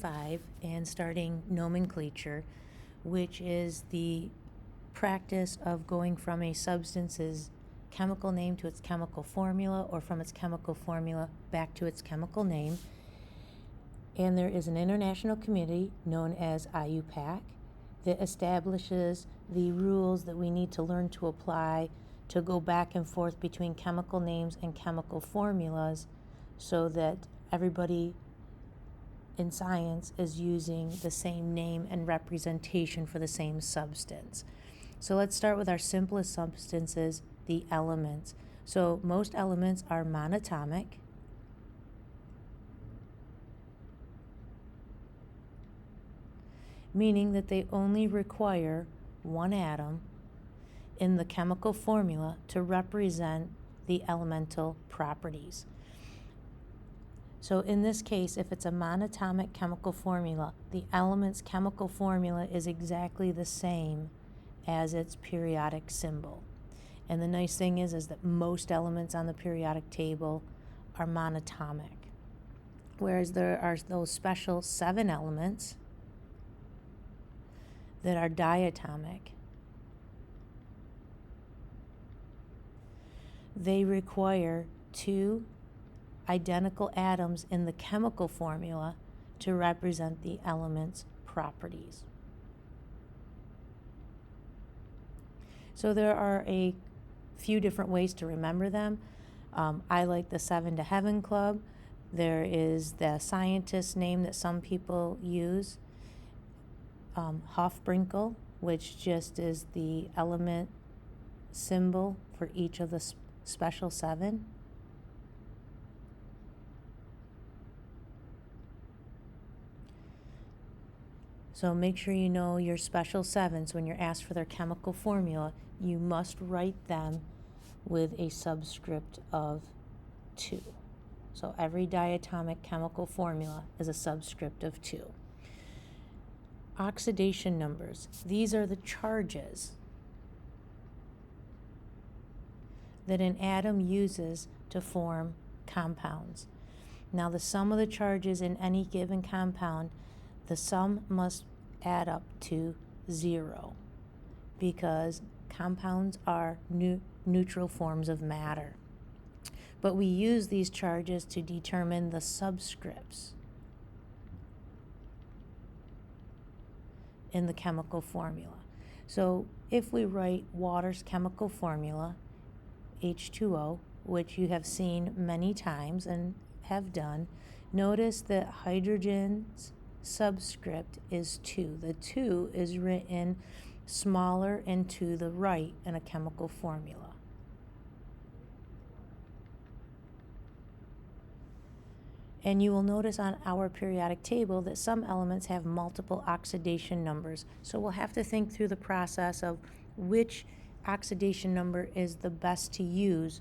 p75 and starting nomenclature, which is the practice of going from a substance's chemical name to its chemical formula, or from its chemical formula back to its chemical name. And there is an international committee known as IUPAC that establishes the rules that we need to learn to apply to go back and forth between chemical names and chemical formulas, so that everybody in science is using the same name and representation for the same substance. So let's start with our simplest substances, the elements. So most elements are monatomic, meaning that they only require one atom in the chemical formula to represent the elemental properties. So in this case, if it's a monatomic chemical formula, the element's chemical formula is exactly the same as its periodic symbol. And the nice thing is that most elements on the periodic table are monatomic, whereas there are those special 7 elements that are diatomic. They require 2 identical atoms in the chemical formula to represent the element's properties. So there are a few different ways to remember them. I like the 7 to Heaven Club. There is the scientist name that some people use, Hofbrinkel, which just is the element symbol for each of the special 7. So make sure you know your special 7s. When you're asked for their chemical formula, you must write them with a subscript of 2. So every diatomic chemical formula is a subscript of 2. Oxidation numbers. These are the charges that an atom uses to form compounds. Now, the sum of the charges in any given compound, the sum must add up to 0, because compounds are neutral forms of matter. But we use these charges to determine the subscripts in the chemical formula. So if we write water's chemical formula, H2O, which you have seen many times and have done, notice that hydrogen's subscript is 2. The 2 is written smaller and to the right in a chemical formula. And you will notice on our periodic table that some elements have multiple oxidation numbers. So we'll have to think through the process of which oxidation number is the best to use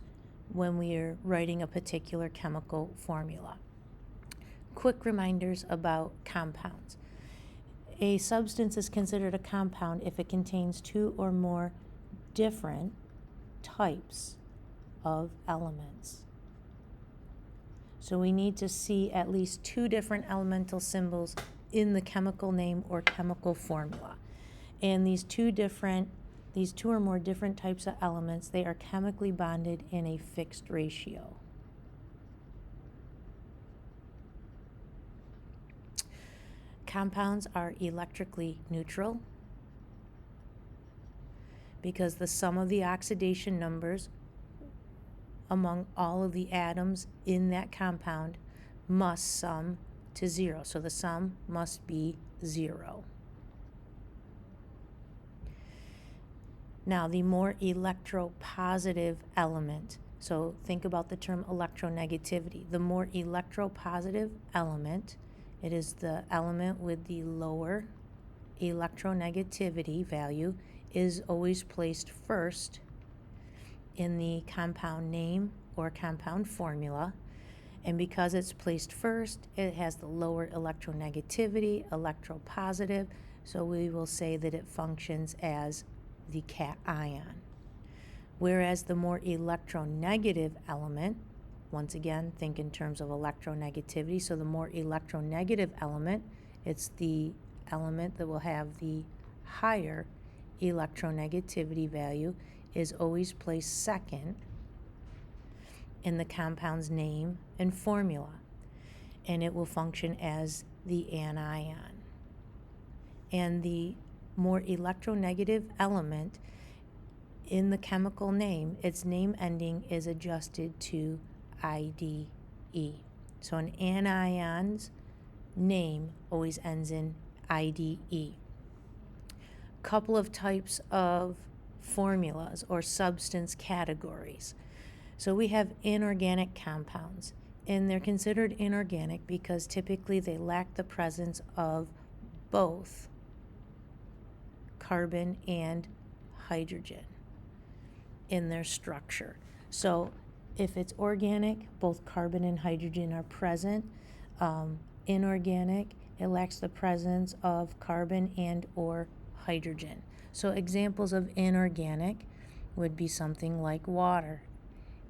when we are writing a particular chemical formula. Quick reminders about compounds. A substance is considered a compound if it contains 2 or more different types of elements. So we need to see at least 2 different elemental symbols in the chemical name or chemical formula. And these 2 or more different types of elements, they are chemically bonded in a fixed ratio. Compounds are electrically neutral because the sum of the oxidation numbers among all of the atoms in that compound must sum to 0. So the sum must be 0. Now, the more electropositive element, so think about the term electronegativity. The more electropositive element, it is the element with the lower electronegativity value, is always placed first in the compound name or compound formula. And because it's placed first, it has the lower electronegativity, electropositive, so we will say that it functions as the cation. Whereas the more electronegative element, once again, think in terms of electronegativity, so the more electronegative element It's the element that will have the higher electronegativity value is always placed second in the compound's name and formula, and it will function as the anion. And the more electronegative element in the chemical name, its name ending is adjusted to IDE. So an anion's name always ends in IDE. Couple of types of formulas or substance categories. So we have inorganic compounds, and they're considered inorganic because typically they lack the presence of both carbon and hydrogen in their structure. So if it's organic, both carbon and hydrogen are present. Inorganic, it lacks the presence of carbon and or hydrogen. So examples of inorganic would be something like water.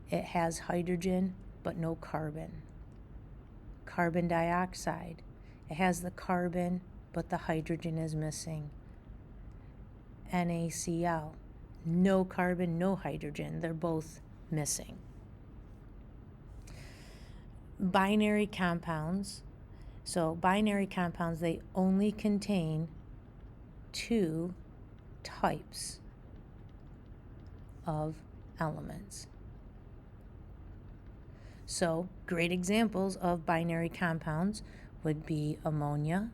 It has hydrogen but no carbon. Carbon dioxide, it has the carbon but the hydrogen is missing. NaCl, no carbon, no hydrogen, they're both missing. Binary compounds, so binary compounds, they only contain two types of elements. So great examples of binary compounds would be ammonia,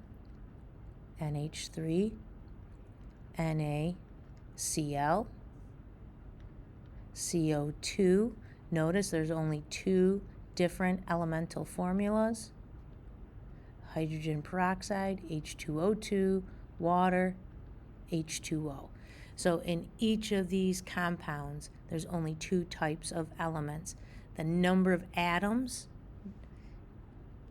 NH3, NaCl, CO2. Notice there's only two different elemental formulas. Hydrogen peroxide, H2O2, water, H2O. So in each of these compounds, there's only two types of elements. The number of atoms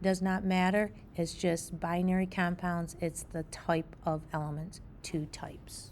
does not matter. It's just binary compounds. It's the type of elements, two types.